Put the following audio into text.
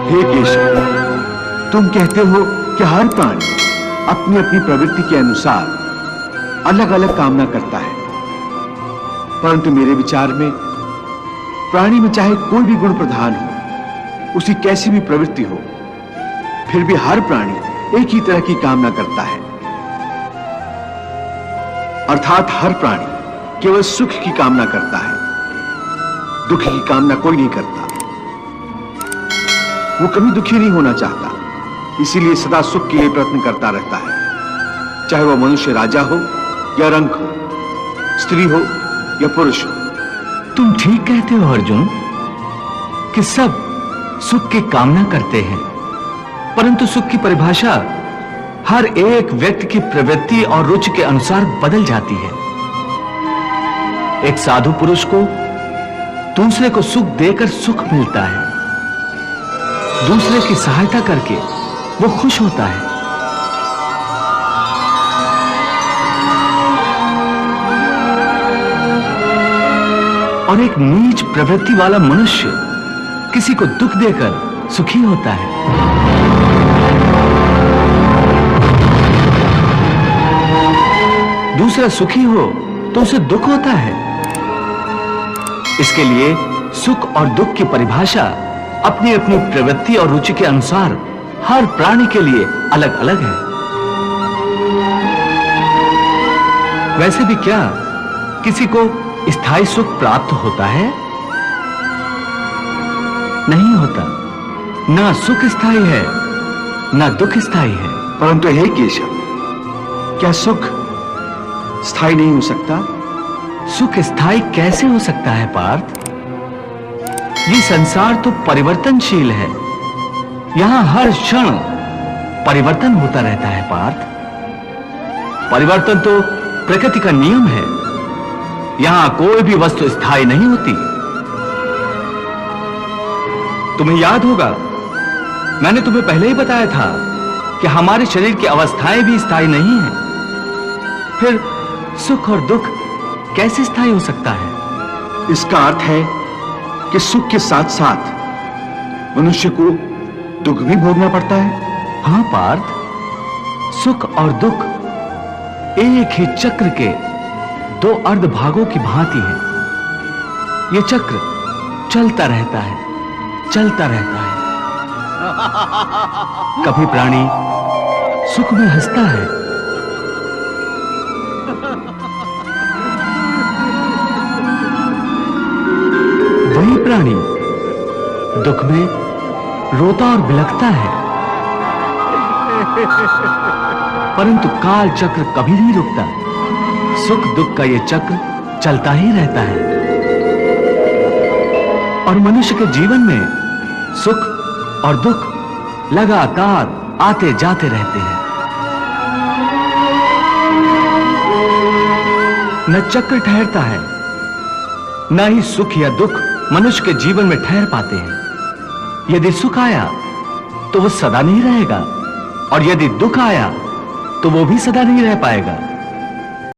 हे केशव, तुम कहते हो कि हर प्राणी अपनी अपनी प्रवृत्ति के अनुसार अलग अलग कामना करता है, परंतु मेरे विचार में प्राणी में चाहे कोई भी गुण प्रधान हो, उसकी कैसी भी प्रवृत्ति हो, फिर भी हर प्राणी एक ही तरह की कामना करता है। अर्थात हर प्राणी केवल सुख की कामना करता है, दुख की कामना कोई नहीं करता। वो कभी दुखी नहीं होना चाहता, इसीलिए सदा सुख के लिए प्रयत्न करता रहता है, चाहे वह मनुष्य राजा हो या रंक हो, स्त्री हो या पुरुष हो। तुम ठीक कहते हो अर्जुन कि सब सुख की कामना करते हैं, परंतु सुख की परिभाषा हर एक व्यक्ति की प्रवृत्ति और रुचि के अनुसार बदल जाती है। एक साधु पुरुष को दूसरे को सुख देकर सुख मिलता है, दूसरे की सहायता करके वो खुश होता है। और एक नीच प्रवृत्ति वाला मनुष्य किसी को दुख देकर सुखी होता है। दूसरा सुखी हो तो उसे दुख होता है। इसके लिए सुख और दुख की परिभाषा अपनी अपनी प्रवृत्ति और रुचि के अनुसार हर प्राणी के लिए अलग अलग है। वैसे भी क्या किसी को स्थायी सुख प्राप्त होता है? नहीं होता। ना सुख स्थायी है, ना दुख स्थायी है। परंतु हे केशव, क्या सुख स्थायी नहीं हो सकता? सुख स्थायी कैसे हो सकता है पार्थ? ये संसार तो परिवर्तनशील है, यहां हर क्षण परिवर्तन होता रहता है पार्थ। परिवर्तन तो प्रकृति का नियम है, यहां कोई भी वस्तु स्थायी नहीं होती। तुम्हें याद होगा, मैंने तुम्हें पहले ही बताया था कि हमारे शरीर की अवस्थाएं भी स्थायी नहीं हैं। फिर सुख और दुख कैसे स्थायी हो सकता है? इसका अर्थ है कि सुख के साथ साथ मनुष्य को दुख भी भोगना पड़ता है। हां पार्थ, सुख और दुख एक ही चक्र के दो अर्ध भागों की भांति है। यह चक्र चलता रहता है, चलता रहता है। कभी प्राणी सुख में हंसता है, वही प्राणी दुख में रोता और बिलखता है। परंतु काल चक्र कभी नहीं रुकता, सुख दुख का यह चक्र चलता ही रहता है। और मनुष्य के जीवन में सुख और दुख लगातार आते जाते रहते हैं। न चक्र ठहरता है, न ही सुख या दुख मनुष्य के जीवन में ठहर पाते हैं। यदि सुख आया तो वो सदा नहीं रहेगा, और यदि दुख आया तो वो भी सदा नहीं रह पाएगा।